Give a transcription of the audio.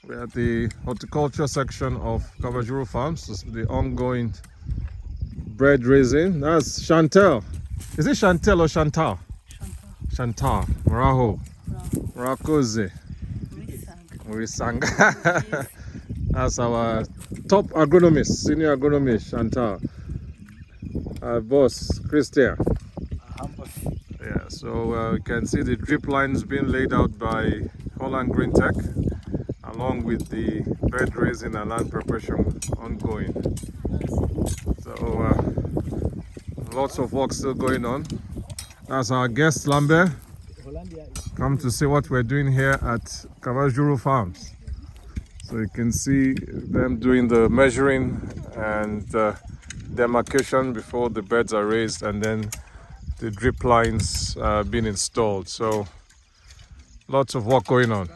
We're at the horticulture section of Kava Juru Farms. This is the ongoing bread raising. That's Chantel. Is it Chantel or Chantal? Chantal. Maraho. Marakoze. Murisang. That's our top agronomist, senior agronomist, Chantal. Our boss, Christian. Yeah, so you can see the drip lines being laid out by Holland Green Tech, along with the bed raising and land preparation ongoing. So lots of work still going on. That's our guest Lambert, come to see what we're doing here at Kava Juru Farms. So you can see them doing the measuring and demarcation before the beds are raised, and then the drip lines being installed. So lots of work going on.